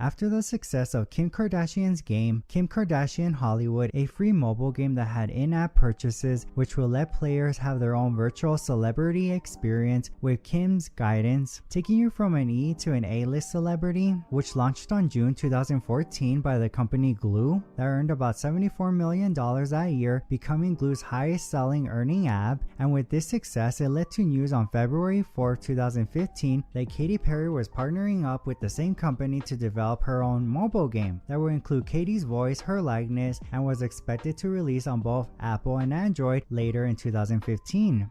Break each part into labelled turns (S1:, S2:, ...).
S1: After the success of Kim Kardashian's game, Kim Kardashian Hollywood, a free mobile game that had in-app purchases which will let players have their own virtual celebrity experience with Kim's guidance, taking you from an E to an A-list celebrity, which launched on June 2014 by the company Glue, that earned about $74 million that year, becoming Glue's highest selling earning app. And with this success, it led to news on February 4, 2015 that Katy Perry was partnering up with the same company to develop her own mobile game that would include Katy's voice, her likeness, and was expected to release on both Apple and Android later in 2015.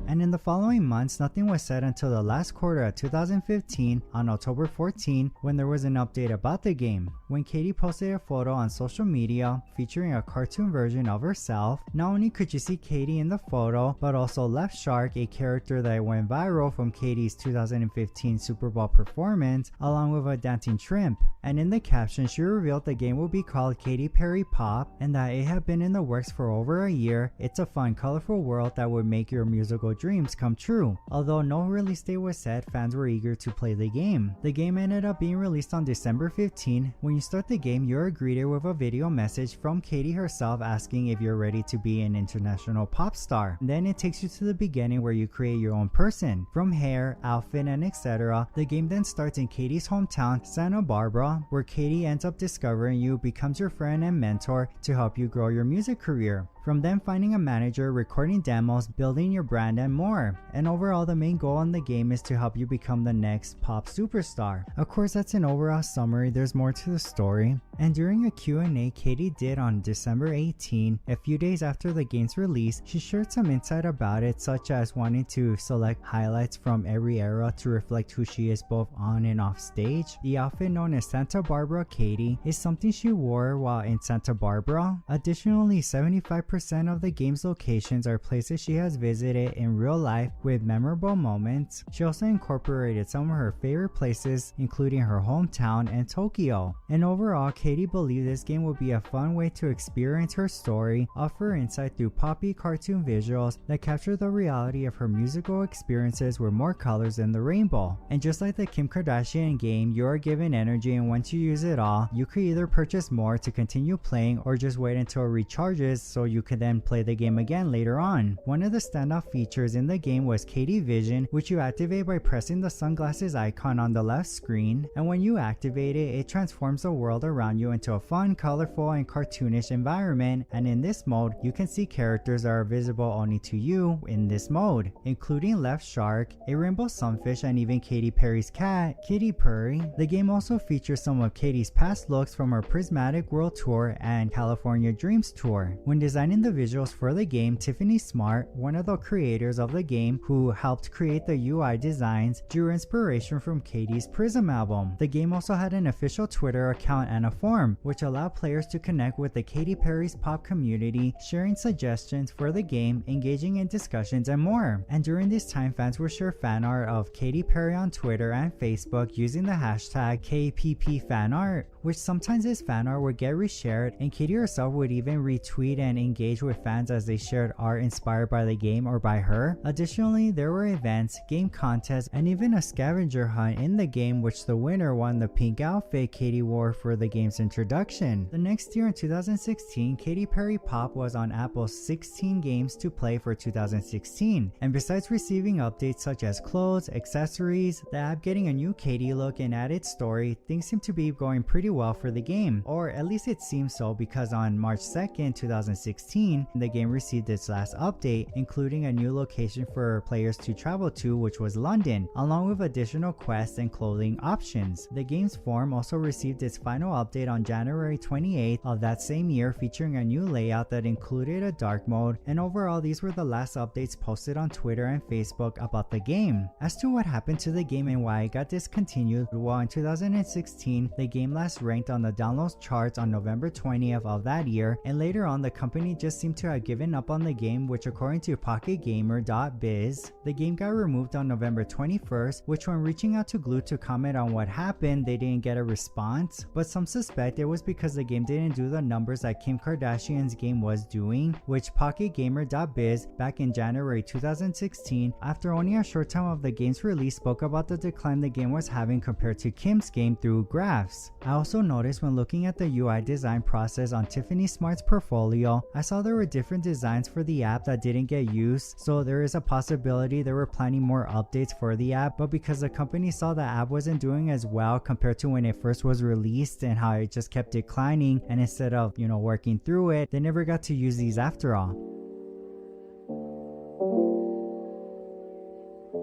S1: And in the following months, nothing was said until the last quarter of 2015 on October 14, when there was an update about the game. When Katy posted a photo on social media featuring a cartoon version of herself, not only could you see Katy in the photo, but also Left Shark, a character that went viral from Katy's 2015 Super Bowl performance, along with a dancing shrimp. And in the caption, she revealed the game will be called Katy Perry Pop and that it had been in the works for over a year. It's a fun, colorful world that would make your musical dreams come true. Although no release date was set, fans were eager to play the game. The game ended up being released on December 15. When you start the game, you're greeted with a video message from Katy herself asking if you're ready to be an international pop star. And then it takes you to the beginning where you create your own person, from hair, outfit, and etc. The game then starts in Katy's hometown, Santa Barbara, where Katy ends up discovering you, becomes your friend and mentor to help you grow your music career. From then finding a manager, recording demos, building your brand, and more. And overall, the main goal in the game is to help you become the next pop superstar. Of course, that's an overall summary. There's more to the story. And during a Q&A Katy did on December 18, a few days after the game's release, she shared some insight about it, such as wanting to select highlights from every era to reflect who she is both on and off stage. The outfit known as Santa Barbara Katy is something she wore while in Santa Barbara. Additionally, 75% of the game's locations are places she has visited in real life with memorable moments. She also incorporated some of her favorite places, including her hometown and Tokyo. And overall, Katy believed this game would be a fun way to experience her story, offer insight through poppy cartoon visuals that capture the reality of her musical experiences with more colors than the rainbow. And just like the Kim Kardashian game, you are given energy, and once you use it all, you could either purchase more to continue playing or just wait until it recharges so you could then play the game again later on. One of the standout features in the game was Katy Vision, which you activate by pressing the sunglasses icon on the left screen, and when you activate it, it transforms the world around you into a fun, colorful, and cartoonish environment. And in this mode, you can see characters that are visible only to you in this mode, including Left Shark, a rainbow sunfish, and even Katy Perry's cat, Katy Perry. The game also features some of Katy's past looks from her Prismatic World Tour and California Dreams Tour. When designing the visuals for the game, Tiffany Smart, one of the creators of the game who helped create the UI designs, drew inspiration from Katy's Prism album. The game also had an official Twitter account and a forum, which allowed players to connect with the Katy Perry's Pop community, sharing suggestions for the game, engaging in discussions, and more. And during this time, fans would share fan art of Katy Perry on Twitter and Facebook using the hashtag KPPFanArt, which sometimes this fan art would get reshared, and Katy herself would even retweet and engage with fans as they shared art inspired by the game or by her. Additionally, there were events, game contests, and even a scavenger hunt in the game, which the winner won the pink outfit Katy wore for the game's introduction. The next year in 2016, Katy Perry Pop was on Apple's 16 games to play for 2016, and besides receiving updates such as clothes, accessories, the app getting a new Katy look and added story, things seem to be going pretty well for the game, or at least it seems so, because on March 2nd, 2016, the game received its last update, including a new location for players to travel to, which was London, along with additional quests and clothing options. The game's forum also received its final update on January 28th of that same year, featuring a new layout that included a dark mode, and overall these were the last updates posted on Twitter and Facebook about the game. As to what happened to the game and why it got discontinued, well, in 2016, the game last ranked on the downloads charts on November 20th of that year, and later on the company just seemed to have given up on the game, which according to pocketgamer.biz, the game got removed on November 21st, which when reaching out to Glue to comment on what happened, they didn't get a response, but some suspect it was because the game didn't do the numbers that Kim Kardashian's game was doing, which pocketgamer.biz back in January 2016, after only a short time of the game's release, spoke about the decline the game was having compared to Kim's game through graphs. I also noticed when looking at the UI design process on Tiffany Smart's portfolio, I saw there were different designs for the app that didn't get used, so there is a possibility they were planning more updates for the app, but because the company saw the app wasn't doing as well compared to when it first was released and how it just kept declining, and instead of, working through it, they never got to use these after all.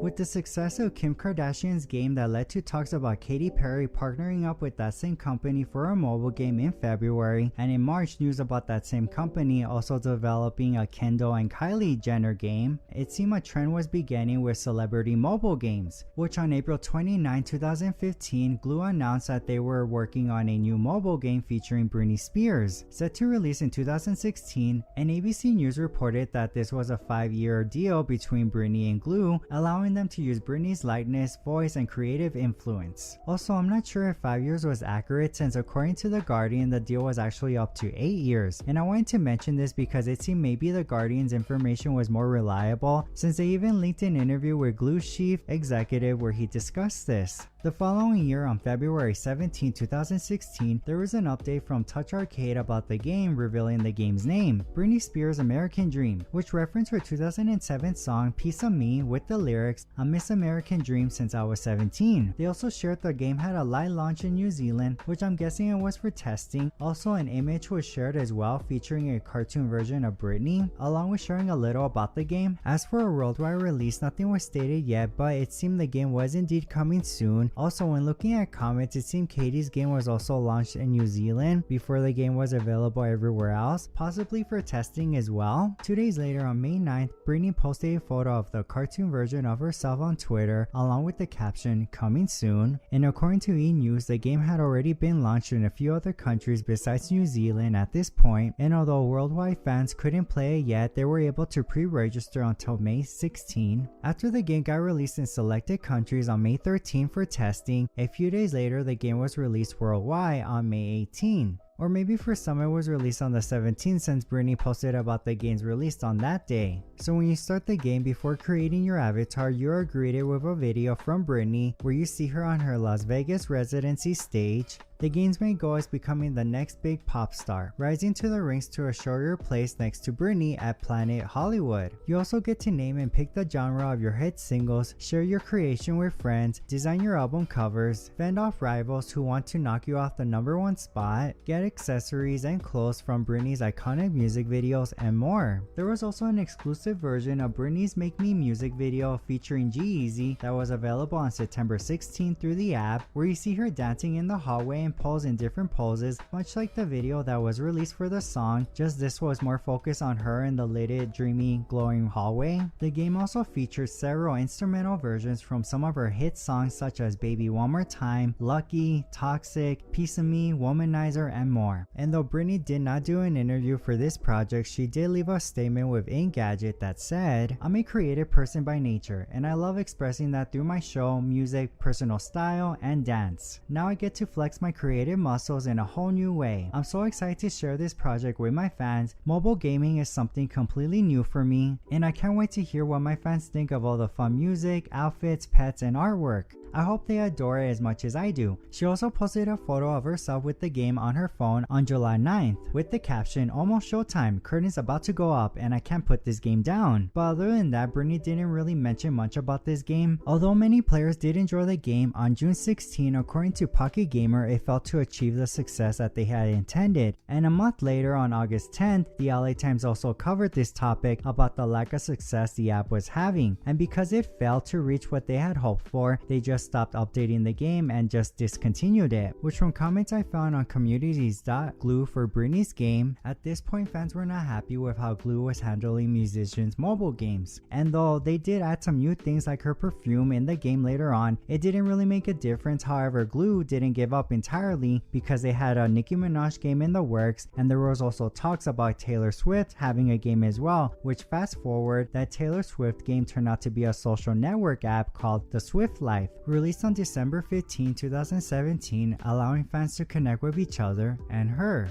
S1: With the success of Kim Kardashian's game that led to talks about Katy Perry partnering up with that same company for a mobile game in February, and in March news about that same company also developing a Kendall and Kylie Jenner game, it seemed a trend was beginning with celebrity mobile games, which on April 29, 2015, Glue announced that they were working on a new mobile game featuring Britney Spears, set to release in 2016, and ABC News reported that this was a 5-year deal between Britney and Glue, allowing them to use Britney's likeness, voice, and creative influence. Also, I'm not sure if 5 years was accurate, since according to The Guardian, the deal was actually up to 8 years. And I wanted to mention this because it seemed maybe The Guardian's information was more reliable, since they even linked an interview with Glue's chief executive where he discussed this. The following year, on February 17, 2016, there was an update from Touch Arcade about the game, revealing the game's name, Britney Spears' American Dream, which referenced her 2007 song Piece of Me with the lyrics, "I miss American Dream since I was 17. They also shared the game had a light launch in New Zealand, which I'm guessing it was for testing. Also, an image was shared as well featuring a cartoon version of Britney, along with sharing a little about the game. As for a worldwide release, nothing was stated yet, but it seemed the game was indeed coming soon. Also, when looking at comments, it seemed Katy's game was also launched in New Zealand before the game was available everywhere else, possibly for testing as well. 2 days later, on May 9th, Britney posted a photo of the cartoon version of herself on Twitter, along with the caption, "Coming soon." And according to E! News, the game had already been launched in a few other countries besides New Zealand at this point, and although worldwide fans couldn't play it yet, they were able to pre-register until May 16. After the game got released in selected countries on May 13 for testing, a few days later the game was released worldwide on May 18. Or maybe for some it was released on the 17th, since Britney posted about the game's released on that day. So when you start the game, before creating your avatar, you are greeted with a video from Britney where you see her on her Las Vegas residency stage. The game's main goal is becoming the next big pop star, rising to the ranks to assure your place next to Britney at Planet Hollywood. You also get to name and pick the genre of your hit singles, share your creation with friends, design your album covers, fend off rivals who want to knock you off the #1 spot, get accessories and clothes from Britney's iconic music videos, and more. There was also an exclusive version of Britney's Make Me music video featuring G-Eazy that was available on September 16 through the app, where you see her dancing in the hallway and pose in different poses, much like the video that was released for the song, just this was more focused on her in the lighted, dreamy, glowing hallway. The game also features several instrumental versions from some of her hit songs such as Baby One More Time, Lucky, Toxic, Piece of Me, Womanizer, and more. And though Britney did not do an interview for this project, she did leave a statement with Engadget that said, "I'm a creative person by nature, and I love expressing that through my show, music, personal style, and dance. Now I get to flex my creative muscles in a whole new way. I'm so excited to share this project with my fans. Mobile gaming is something completely new for me, and I can't wait to hear what my fans think of all the fun music, outfits, pets, and artwork. I hope they adore it as much as I do." She also posted a photo of herself with the game on her phone on July 9th with the caption, "Almost showtime, curtain's about to go up and I can't put this game down." But other than that, Britney didn't really mention much about this game. Although many players did enjoy the game, on June 16, according to Pocket Gamer, it failed to achieve the success that they had intended. And a month later, on August 10th, the LA Times also covered this topic about the lack of success the app was having. And because it failed to reach what they had hoped for, they just stopped updating the game and just discontinued it, which from comments I found on communities.glue for Britney's game, at this point fans were not happy with how Glue was handling musicians Corporation's mobile games. And though they did add some new things like her perfume in the game later on, it didn't really make a difference. However, Glue didn't give up entirely because they had a Nicki Minaj game in the works, and there was also talks about Taylor Swift having a game as well, which fast forward, that Taylor Swift game turned out to be a social network app called The Swift Life, released on December 15, 2017, allowing fans to connect with each other and her.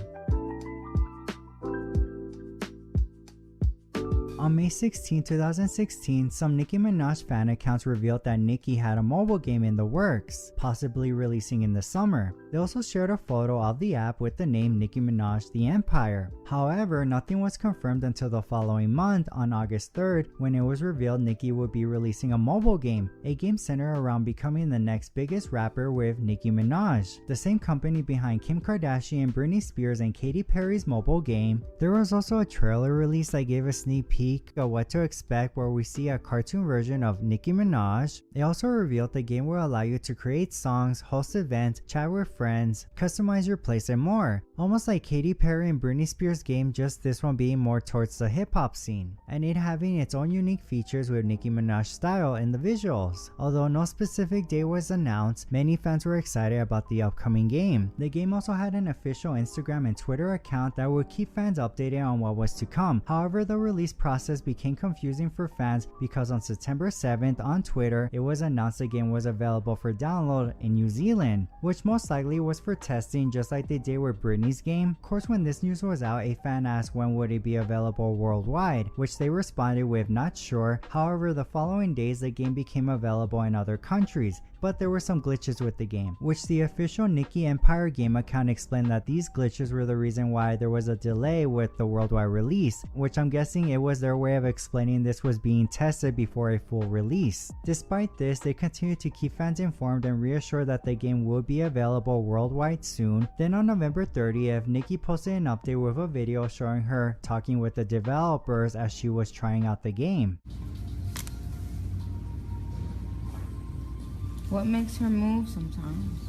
S1: On May 16, 2016, some Nicki Minaj fan accounts revealed that Nicki had a mobile game in the works, possibly releasing in the summer. They also shared a photo of the app with the name Nicki Minaj The Empire. However, nothing was confirmed until the following month, on August 3rd, when it was revealed Nicki would be releasing a mobile game, a game centered around becoming the next biggest rapper with Nicki Minaj, the same company behind Kim Kardashian, Britney Spears, and Katy Perry's mobile game. There was also a trailer release that gave a sneak peek of what to expect, where we see a cartoon version of Nicki Minaj. They also revealed the game will allow you to create songs, host events, chat with friends, customize your place, and more. Almost like Katy Perry and Britney Spears game, just this one being more towards the hip-hop scene, and it having its own unique features with Nicki Minaj style in the visuals. Although no specific date was announced, many fans were excited about the upcoming game. The game also had an official Instagram and Twitter account that would keep fans updated on what was to come. However, the release process became confusing for fans because on September 7th on Twitter, it was announced the game was available for download in New Zealand, which most likely was for testing, just like they did with Britney's game. Of course, when this news was out, a fan asked when would it be available worldwide, which they responded with not sure. However, the following days the game became available in other countries, but there were some glitches with the game, which the official Nicki Empire game account explained that these glitches were the reason why there was a delay with the worldwide release, which I'm guessing it was their way of explaining this was being tested before a full release. Despite this, they continued to keep fans informed and reassure that the game would be available worldwide soon. Then on November 30th, Nicki posted an update with a video showing her talking with the developers as she was trying out the game.
S2: What makes her move sometimes?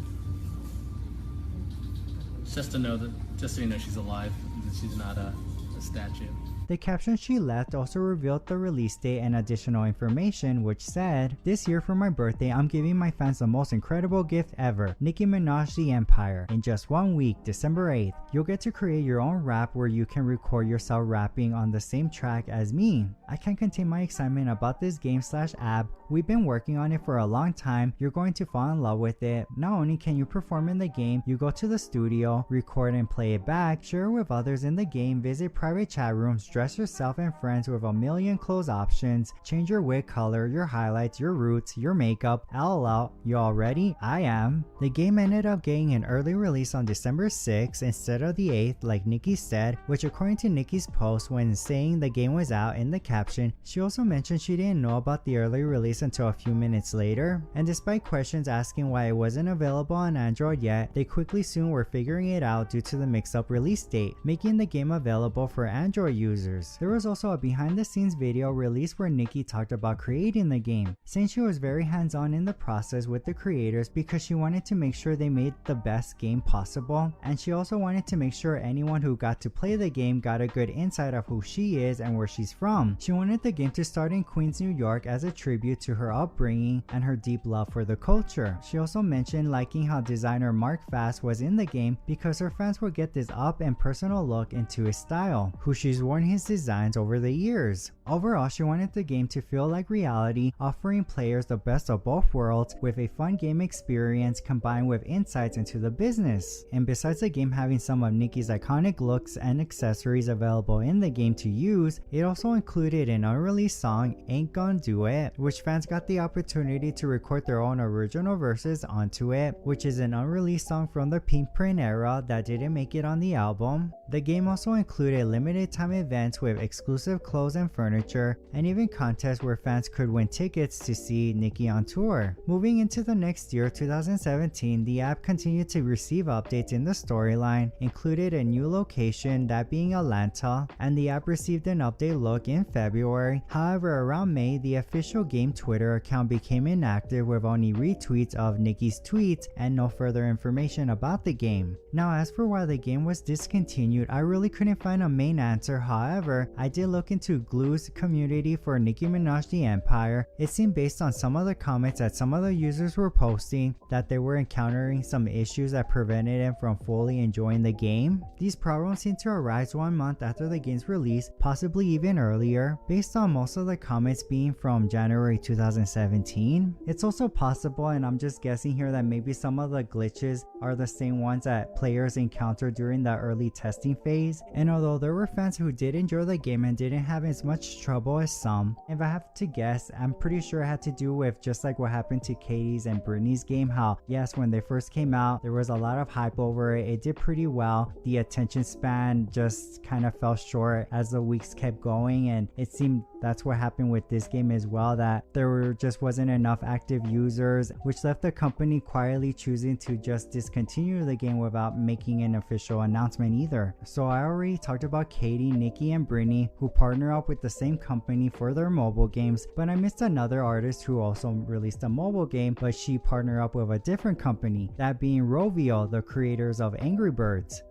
S3: Just so you know she's alive, that she's not a statue.
S1: The caption she left also revealed the release date and additional information, which said, "This year for my birthday, I'm giving my fans the most incredible gift ever, Nicki Minaj The Empire. In just 1 week, December 8th, you'll get to create your own rap where you can record yourself rapping on the same track as me. I can't contain my excitement about this game/app. We've been working on it for a long time. You're going to fall in love with it. Not only can you perform in the game, you go to the studio, record and play it back, share it with others in the game, visit private chat rooms, dress yourself and friends with a million clothes options, change your wig color, your highlights, your roots, your makeup. LOL, you all ready? I am." The game ended up getting an early release on December 6th instead of the 8th like Nicki said, which according to Nicki's post when saying the game was out in the caption, she also mentioned she didn't know about the early release until a few minutes later. And despite questions asking why it wasn't available on Android yet, they quickly soon were figuring it out due to the mix-up release date, making the game available for Android users. There was also a behind the scenes video released where Nicki talked about creating the game, saying she was very hands-on in the process with the creators because she wanted to make sure they made the best game possible, and she also wanted to make sure anyone who got to play the game got a good insight of who she is and where she's from. She wanted the game to start in Queens, New York as a tribute to her upbringing and her deep love for the culture. She also mentioned liking how designer Mark Fast was in the game because her fans would get this up and personal look into his style, who she's worn his designs over the years. Overall, she wanted the game to feel like reality, offering players the best of both worlds with a fun game experience combined with insights into the business. And besides the game having some of Nicki's iconic looks and accessories available in the game to use, it also included an unreleased song, Ain't Gon' Do It, which fans got the opportunity to record their own original verses onto it, which is an unreleased song from the Pink Print era that didn't make it on the album. The game also included limited time events with exclusive clothes and furniture, and even contests where fans could win tickets to see Nicki on tour. Moving into the next year, 2017, the app continued to receive updates in the storyline, included a new location, that being Atlanta, and the app received an update look in February. However, around May, the official game Twitter account became inactive with only retweets of Nicki's tweets and no further information about the game. Now, as for why the game was discontinued, I really couldn't find a main answer. However, However, I did look into Glue's community for Nicki Minaj The Empire. It seemed based on some of the comments that some of the users were posting that they were encountering some issues that prevented them from fully enjoying the game. These problems seem to arise 1 month after the game's release, possibly even earlier, based on most of the comments being from January 2017. It's also possible, and I'm just guessing here, that maybe some of the glitches are the same ones that players encountered during the early testing phase. And although there were fans who did enjoy the game and didn't have as much trouble as some, if I have to guess, I'm pretty sure it had to do with just like what happened to Katy's and Britney's game, how yes, when they first came out there was a lot of hype over it, it did pretty well, the attention span just kind of fell short as the weeks kept going, and it seemed that's what happened with this game as well, that there just wasn't enough active users, which left the company quietly choosing to just discontinue the game without making an official announcement either. So I already talked about Katy, Nicki, and Britney, who partner up with the same company for their mobile games, but I missed another artist who also released a mobile game, but she partnered up with a different company, that being Rovio, the creators of Angry Birds.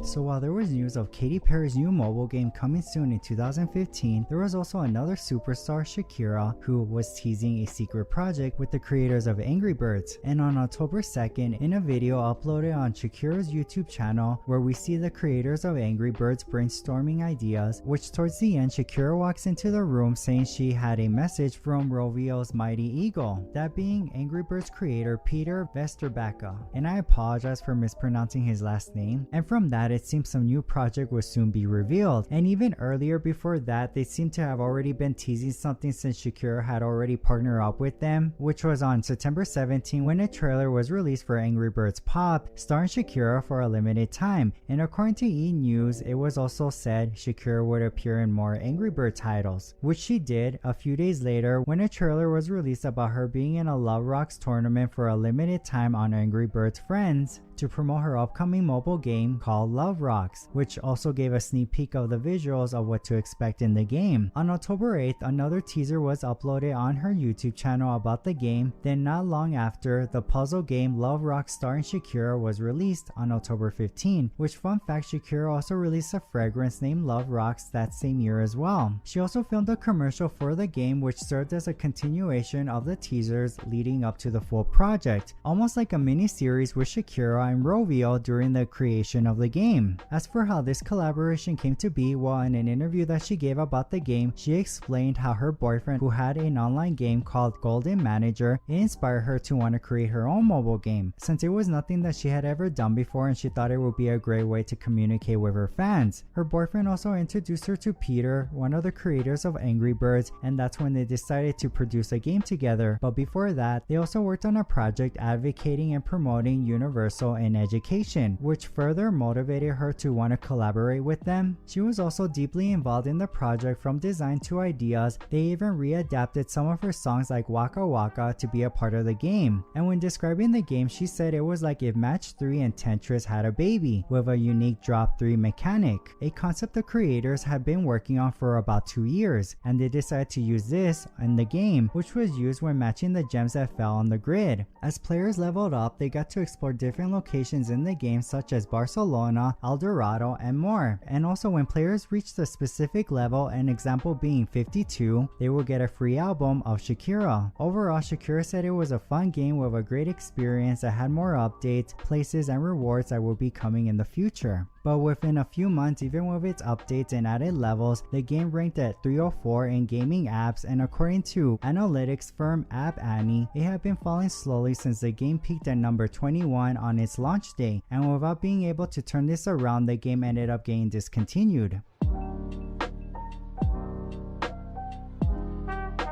S1: So while there was news of Katy Perry's new mobile game coming soon in 2015, there was also another superstar, Shakira, who was teasing a secret project with the creators of Angry Birds. And on October 2nd, in a video uploaded on Shakira's YouTube channel, where we see the creators of Angry Birds brainstorming ideas, which towards the end Shakira walks into the room saying she had a message from Rovio's Mighty Eagle, that being Angry Birds creator Peter Vesterbacka, and I apologize for mispronouncing his last name. And from that, it seems some new project will soon be revealed, and even earlier before that they seem to have already been teasing something since Shakira had already partnered up with them, which was on September 17 when a trailer was released for Angry Birds Pop starring Shakira for a limited time. And according to E! News, it was also said Shakira would appear in more Angry Bird titles, which she did a few days later when a trailer was released about her being in a Love Rocks tournament for a limited time on Angry Birds Friends to promote her upcoming mobile game called Love Rocks, which also gave a sneak peek of the visuals of what to expect in the game. On October 8th, another teaser was uploaded on her YouTube channel about the game. Then not long after, the puzzle game Love Rocks Starring Shakira was released on October 15, which fun fact, Shakira also released a fragrance named Love Rocks that same year as well. She also filmed a commercial for the game which served as a continuation of the teasers leading up to the full project, almost like a mini series with Shakira and Rovio during the creation of the game. As for how this collaboration came to be, well, in an interview that she gave about the game, she explained how her boyfriend, who had an online game called Golden Manager, inspired her to want to create her own mobile game, since it was nothing that she had ever done before and she thought it would be a great way to communicate with her fans. Her boyfriend also introduced her to Peter, one of the creators of Angry Birds, and that's when they decided to produce a game together. But before that, they also worked on a project advocating and promoting universal in education, which further motivated her to want to collaborate with them. She was also deeply involved in the project from design to ideas. They even readapted some of her songs like Waka Waka to be a part of the game. And when describing the game, she said it was like if Match 3 and Tetris had a baby, with a unique drop 3 mechanic, a concept the creators had been working on for about 2 years, and they decided to use this in the game, which was used when matching the gems that fell on the grid. As players leveled up, they got to explore different locations in the game such as Barcelona, El Dorado, and more. And also when players reached a specific level, an example being 52, they will get a free album of Shakira. Overall, Shakira said it was a fun game with a great experience that had more updates, places, and rewards that will be coming in the future. But within a few months, even with its updates and added levels, the game ranked at 304 in gaming apps, and according to analytics firm App Annie, it had been falling slowly since the game peaked at number 21 on its launch day, and without being able to turn this around, the game ended up getting discontinued.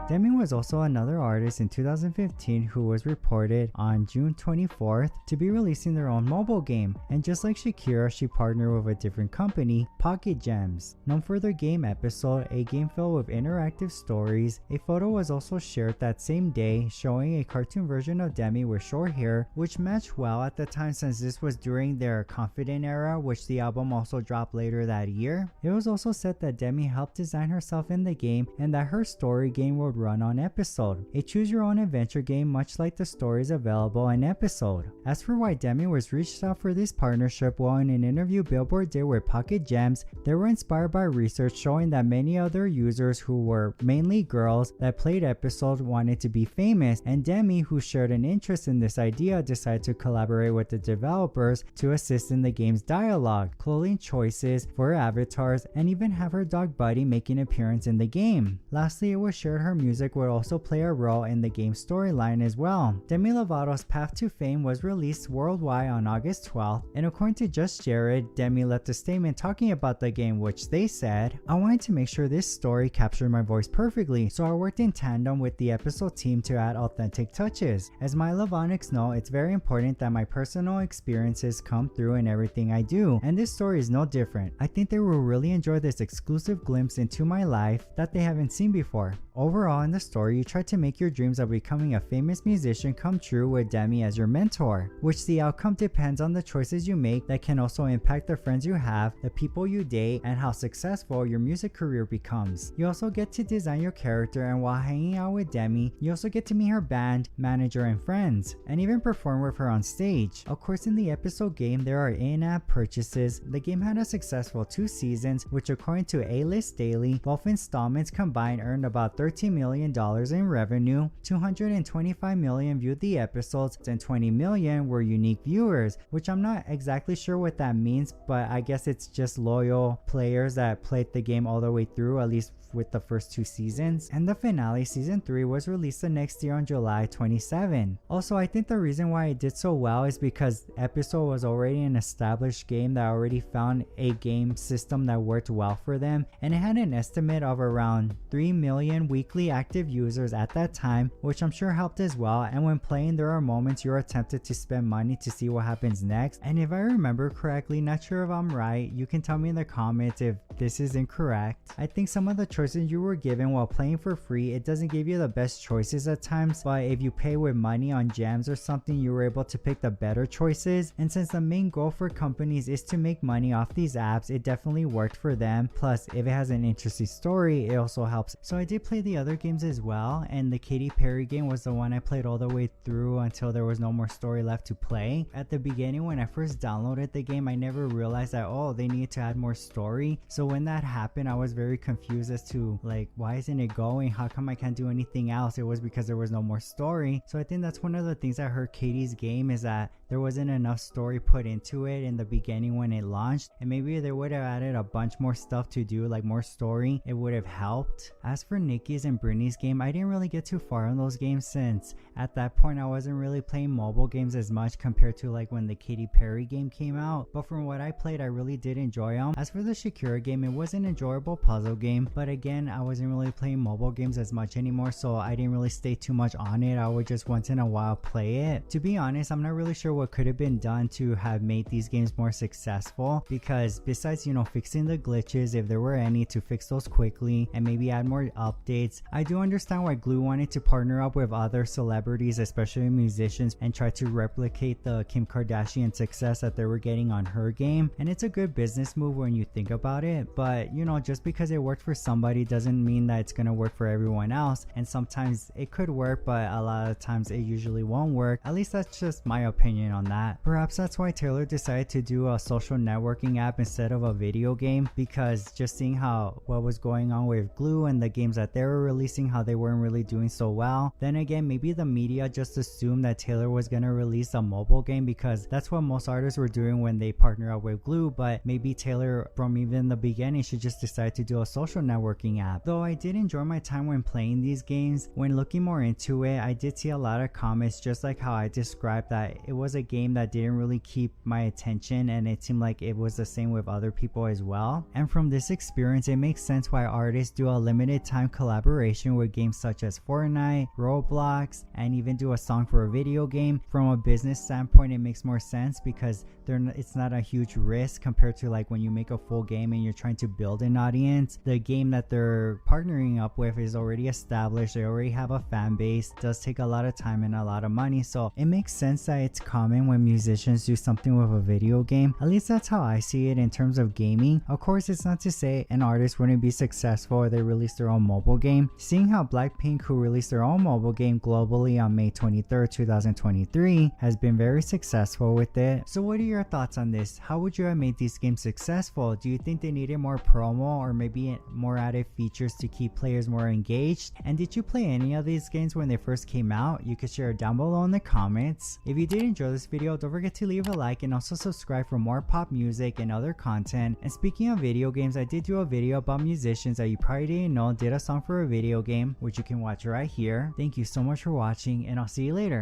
S1: Demi was also another artist in 2015 who was reported on June 24th to be releasing their own mobile game, and just like Shakira, she partnered with a different company, Pocket Gems. Known for their game Episode, a game filled with interactive stories. A photo was also shared that same day showing a cartoon version of Demi with short hair, which matched well at the time since this was during their Confident era, which the album also dropped later that year. It was also said that Demi helped design herself in the game and that her story game would run-on episode, a choose-your-own-adventure game much like the stories available in episode. As for why Demi was reached out for this partnership, well, in an interview Billboard did with Pocket Gems, they were inspired by research showing that many other users who were mainly girls that played episodes wanted to be famous, and Demi, who shared an interest in this idea, decided to collaborate with the developers to assist in the game's dialogue, clothing choices for her avatars, and even have her dog Buddy make an appearance in the game. Lastly, it was shared her music would also play a role in the game's storyline as well. Demi Lovato's path to fame was released worldwide on August 12th, and according to Just Jared, Demi left a statement talking about the game, which they said, "I wanted to make sure this story captured my voice perfectly, so I worked in tandem with the episode team to add authentic touches. As my Lovonics know, it's very important that my personal experiences come through in everything I do, and this story is no different. I think they will really enjoy this exclusive glimpse into my life that they haven't seen before." Overall, in the story, you try to make your dreams of becoming a famous musician come true with Demi as your mentor, which the outcome depends on the choices you make that can also impact the friends you have, the people you date, and how successful your music career becomes. You also get to design your character, and while hanging out with Demi, you also get to meet her band, manager, and friends, and even perform with her on stage. Of course, in the episode game, there are in-app purchases. The game had a successful 2 seasons, which according to A-List Daily, both installments combined earned about $13 million in revenue, 225 million viewed the episodes, and 20 million were unique viewers, which I'm not exactly sure what that means, but I guess it's just loyal players that played the game all the way through, at least with the first 2 seasons. And the finale, season 3, was released the next year on July 27. Also, I think the reason why it did so well is because episode was already an established game that already found a game system that worked well for them, and it had an estimate of around 3 million weekly active users at that time, which I'm sure helped as well. And when playing, there are moments you're tempted to spend money to see what happens next, and if I remember correctly, not sure if I'm right, you can tell me in the comments if this is incorrect. I think some of the choices you were given while playing for free, it doesn't give you the best choices at times, but if you pay with money on gems or something, you were able to pick the better choices. And since the main goal for companies is to make money off these apps, it definitely worked for them. Plus, if it has an interesting story, it also helps. So I did play the other games as well, and the Katy Perry game was the one I played all the way through until there was no more story left to play. At the beginning, when I first downloaded the game, I never realized that, oh, they needed to add more story. So when that happened, I was very confused as to like, why isn't it going? How come I can't do anything else? It was because there was no more story. So I think that's one of the things that hurt Katy's game, is that there wasn't enough story put into it in the beginning when it launched, and maybe they would have added a bunch more stuff to do, like more story, it would have helped. As for Nicki's and Britney's game, I didn't really get too far in those games, since at that point I wasn't really playing mobile games as much compared to like when the Katy Perry game came out, but from what I played, I really did enjoy them. As for the Shakira game, it was an enjoyable puzzle game, but again, I wasn't really playing mobile games as much anymore, so I didn't really stay too much on it. I would just once in a while play it. To be honest, I'm not really sure what could have been done to have made these games more successful, because besides, you know, fixing the glitches, if there were any, to fix those quickly and maybe add more updates. I do understand why Glue wanted to partner up with other celebrities, especially musicians, and try to replicate the Kim Kardashian success that they were getting on her game, and it's a good business move when you think about it. But you know, just because it worked for somebody doesn't mean that it's gonna work for everyone else, and sometimes it could work, but a lot of times it usually won't work. At least that's just my opinion on that. Perhaps that's why Taylor decided to do a social networking app instead of a video game, because just seeing how what was going on with Glue and the games that they were releasing, how they weren't really doing so well. Then again, maybe the media just assumed that Taylor was gonna release a mobile game, because that's what most artists were doing when they partner up with Glue, but maybe Taylor from even the beginning should just decide to do a social networking app. Though I did enjoy my time when playing these games, when looking more into it, I did see a lot of comments just like how I described, that it was a game that didn't really keep my attention, and it seemed like it was the same with other people as well. And from this experience, it makes sense why artists do a limited time collaboration with games such as Fortnite, Roblox, and even do a song for a video game. From a business standpoint, it makes more sense because it's not a huge risk compared to like when you make a full game and you're trying to build an audience. The game that they're partnering up with is already established, they already have a fan base, it does take a lot of time and a lot of money, so it makes sense that it's common when musicians do something with a video game. At least that's how I see it in terms of gaming. Of course, it's not to say an artist wouldn't be successful if they released their own mobile game. Seeing how Blackpink, who released their own mobile game globally on May 23rd, 2023, has been very successful with it. So what are your thoughts on this? How would you have made these games successful? Do you think they needed more promo or maybe more added features to keep players more engaged? And did you play any of these games when they first came out? You could share it down below in the comments. If you did enjoy this video, don't forget to leave a like and also subscribe for more pop music and other content. And speaking of video games, I did do a video about musicians that you probably didn't know did a song for a video game, which you can watch right here. Thank you so much for watching, and I'll see you later.